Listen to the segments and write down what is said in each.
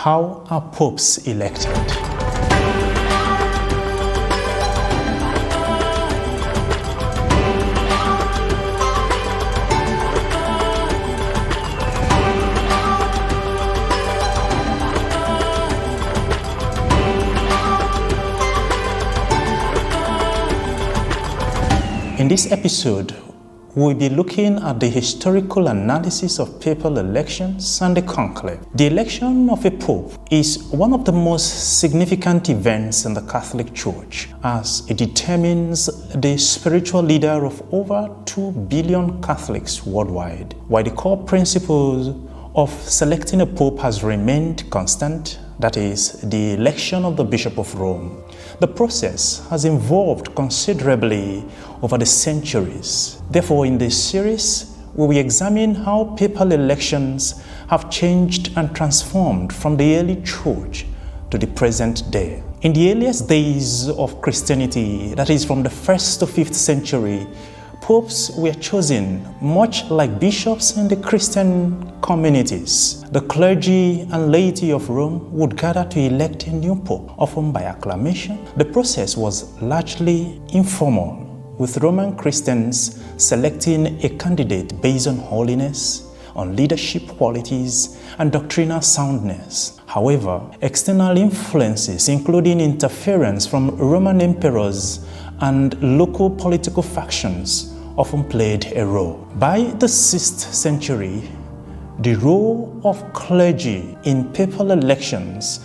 How are popes elected? In this episode, we'll be looking at the historical analysis of papal elections and the conclave. The election of a pope is one of the most significant events in the Catholic Church, as it determines the spiritual leader of over 2 billion Catholics worldwide. While the core principles of selecting a pope has remained constant, that is, the election of the Bishop of Rome, the process has evolved considerably over the centuries. Therefore, in this series, we will examine how papal elections have changed and transformed from the early church to the present day. In the earliest days of Christianity, that is from the 1st to 5th century, popes were chosen much like bishops in the Christian communities. The clergy and laity of Rome would gather to elect a new pope, often by acclamation. The process was largely informal, with Roman Christians selecting a candidate based on holiness, on leadership qualities, and doctrinal soundness. However, external influences, including interference from Roman emperors and local political factions, often played a role. By the 6th century, the role of clergy in papal elections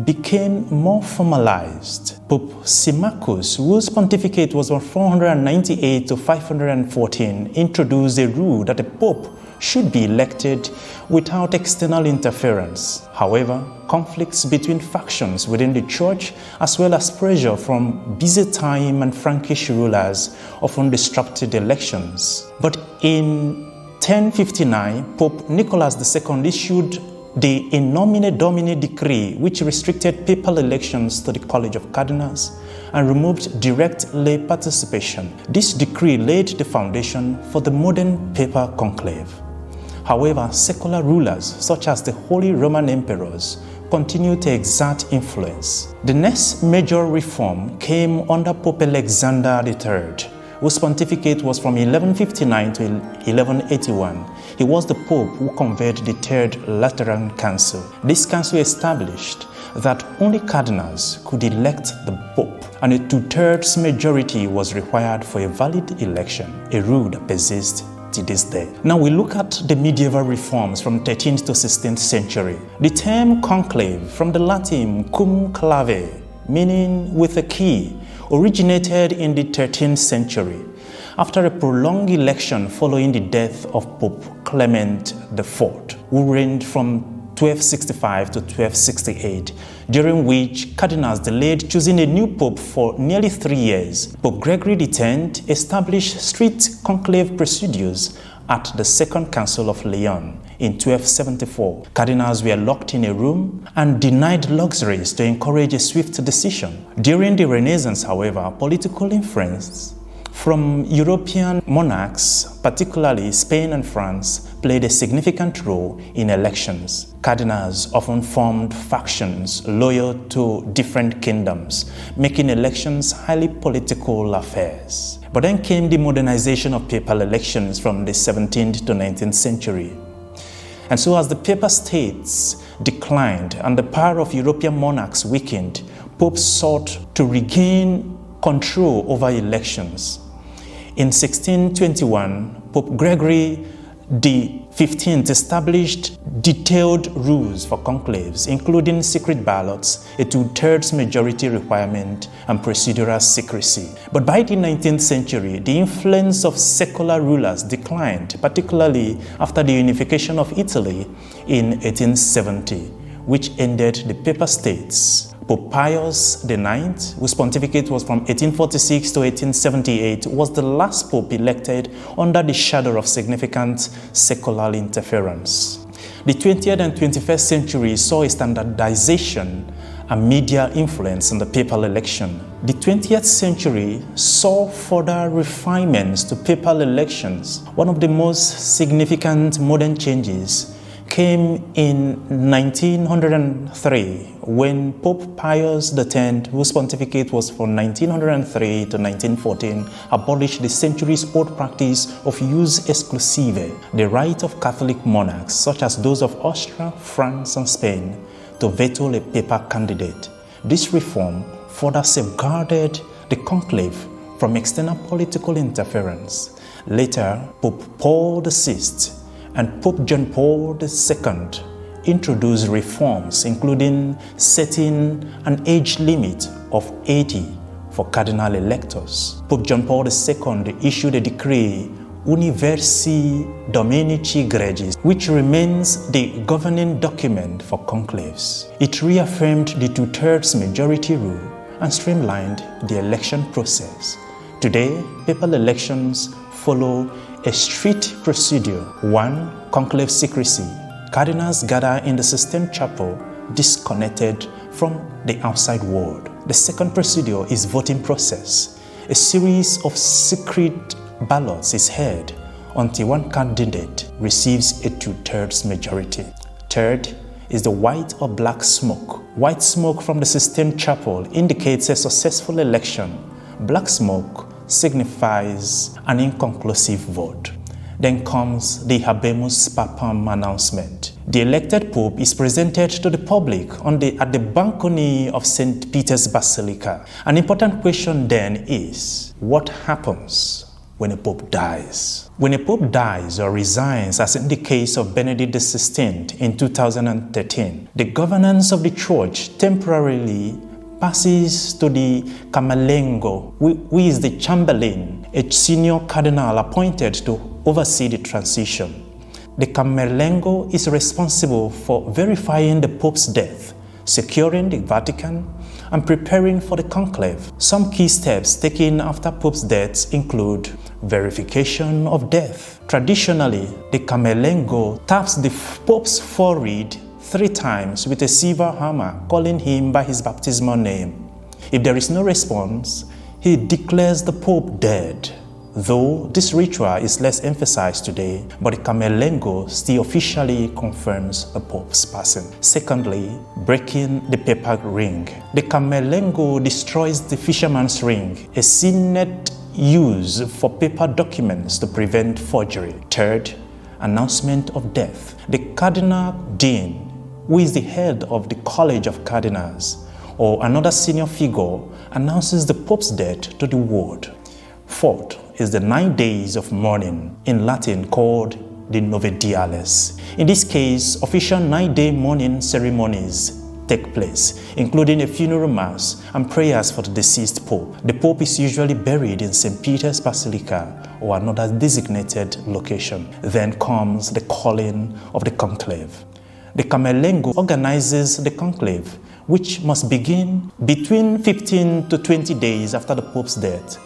became more formalized. Pope Symmachus, whose pontificate was from 498 to 514, introduced a rule that a pope should be elected without external interference. However, conflicts between factions within the church, as well as pressure from Byzantine and Frankish rulers, often disrupted elections. But in 1059, Pope Nicholas II issued the In Nomine Domini decree, which restricted papal elections to the College of Cardinals and removed direct lay participation. This decree laid the foundation for the modern papal conclave. However, secular rulers, such as the Holy Roman Emperors, continued to exert influence. The next major reform came under Pope Alexander III, whose pontificate was from 1159 to 1181. He was the pope who convened the Third Lateran Council. This council established that only cardinals could elect the pope, and a 2/3 majority was required for a valid election, a rule that persists to this day. Now we look at the medieval reforms from 13th to 16th century. The term conclave, from the Latin cum clave, meaning with a key, originated in the 13th century after a prolonged election following the death of Pope Clement IV, who reigned from 1265 to 1268, during which cardinals delayed choosing a new pope for nearly 3 years. Pope Gregory X established strict conclave procedures at the Second Council of Lyon in 1274. Cardinals were locked in a room and denied luxuries to encourage a swift decision. During the Renaissance, however, political influence from European monarchs, particularly Spain and France, played a significant role in elections. Cardinals often formed factions loyal to different kingdoms, making elections highly political affairs. But then came the modernization of papal elections from the 17th to 19th century. And so as the papal states declined and the power of European monarchs weakened, popes sought to regain control over elections. In 1621, Pope Gregory XV established detailed rules for conclaves, including secret ballots, a 2/3 majority requirement, and procedural secrecy. But by the 19th century, the influence of secular rulers declined, particularly after the unification of Italy in 1870, which ended the papal states. Pope Pius IX, whose pontificate was from 1846 to 1878, was the last pope elected under the shadow of significant secular interference. The 20th and 21st century saw a standardization and media influence in the papal election. The 20th century saw further refinements to papal elections. One of the most significant modern changes came in 1903 when Pope Pius X, whose pontificate was from 1903 to 1914, abolished the centuries-old practice of jus exclusive, the right of Catholic monarchs, such as those of Austria, France, and Spain, to veto a papal candidate. This reform further safeguarded the conclave from external political interference. Later, Pope Paul VI and Pope John Paul II introduced reforms, including setting an age limit of 80 for cardinal electors. Pope John Paul II issued a decree Universi Dominici Gregis, which remains the governing document for conclaves. It reaffirmed the two-thirds majority rule and streamlined the election process. Today, papal elections follow a strict procedure. 1. Conclave secrecy. Cardinals gather in the Sistine Chapel, disconnected from the outside world. The second procedure is voting process. A series of secret ballots is held until one candidate receives a two-thirds majority. Third is the white or black smoke. White smoke from the Sistine Chapel indicates a successful election. Black smoke signifies an inconclusive vote. Then comes the Habemus Papam announcement. The elected pope is presented to the public at the balcony of St. Peter's Basilica. An important question then is, what happens when a pope dies? When a pope dies or resigns, as in the case of Benedict XVI in 2013, the governance of the church temporarily passes to the Camerlengo, who is the Chamberlain, a senior cardinal appointed to oversee the transition. The Camerlengo is responsible for verifying the Pope's death, securing the Vatican, and preparing for the conclave. Some key steps taken after Pope's death include verification of death. Traditionally, the Camerlengo taps the Pope's forehead 3 times with a silver hammer, calling him by his baptismal name. If there is no response, he declares the Pope dead. Though this ritual is less emphasized today, but the Camerlengo still officially confirms a Pope's passing. Secondly, breaking the papal ring. The Camerlengo destroys the fisherman's ring, a signet used for paper documents to prevent forgery. Third, announcement of death. The Cardinal Dean, who is the head of the College of Cardinals, or another senior figure, announces the Pope's death to the world. Fourth is the 9 days of mourning, in Latin called the Nove Diales. In this case, official 9-day mourning ceremonies take place, including a funeral mass and prayers for the deceased Pope. The Pope is usually buried in St. Peter's Basilica or another designated location. Then comes the calling of the conclave. The Camerlengo organizes the conclave, which must begin between 15 to 20 days after the Pope's death.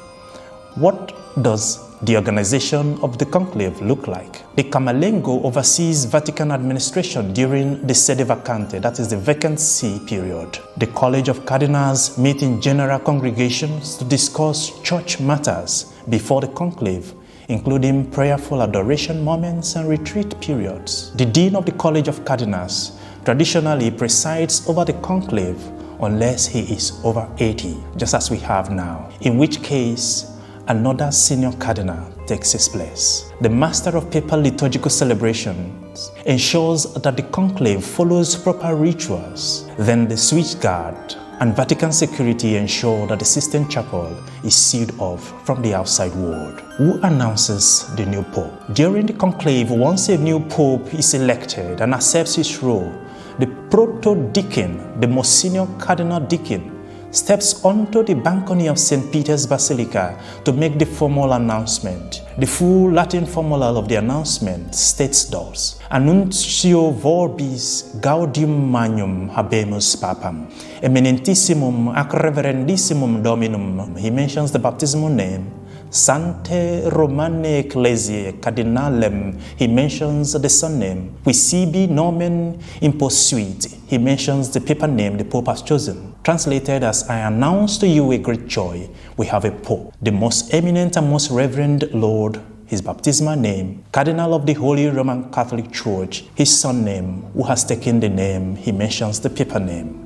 What does the organization of the conclave look like? The Camerlengo oversees Vatican administration during the sede vacante, that is the vacancy period. The College of Cardinals meet in general congregations to discuss church matters before the conclave, including prayerful adoration moments and retreat periods. The Dean of the College of Cardinals traditionally presides over the conclave unless he is over 80, just as we have now, in which case another senior cardinal takes his place. The Master of Papal Liturgical Celebrations ensures that the conclave follows proper rituals. Then the Swiss Guard and Vatican security ensure that the Sistine Chapel is sealed off from the outside world. Who announces the new pope? During the conclave, once a new pope is elected and accepts his role, the proto-deacon, the most senior cardinal deacon, steps onto the balcony of St. Peter's Basilica to make the formal announcement. The full Latin formula of the announcement states thus: Annuncio vobis gaudium magnum habemus papam, eminentissimum ac reverendissimum dominum. He mentions the baptismal name. Sanctae Romanae Ecclesiae Cardinalem, he mentions the surname. Qui sibi nomen imposuit, he mentions the papal name the Pope has chosen. Translated as, I announce to you a great joy, we have a Pope, the most eminent and most reverend Lord, his baptismal name, Cardinal of the Holy Roman Catholic Church, his surname, who has taken the name, he mentions the papal name.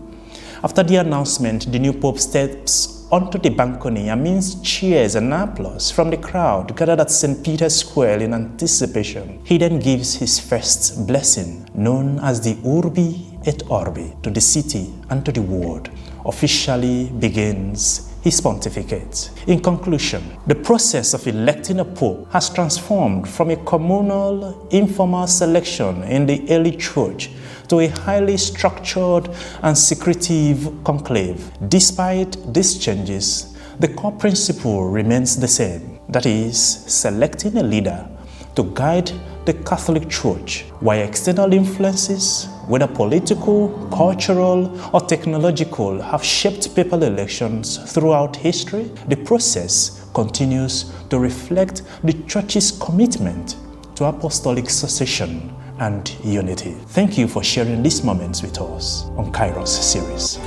After the announcement, the new pope steps onto the balcony amidst cheers and applause from the crowd gathered at St. Peter's Square in anticipation. He then gives his first blessing, known as the Urbi et Orbi, to the city and to the world. Officially begins his pontificate. In conclusion, the process of electing a pope has transformed from a communal, informal selection in the early church to a highly structured and secretive conclave. Despite these changes, the core principle remains the same, that is, selecting a leader to guide the Catholic Church. While external influences, whether political, cultural, or technological, have shaped papal elections throughout history, the process continues to reflect the Church's commitment to apostolic succession and unity. Thank you for sharing these moments with us on Kairos series.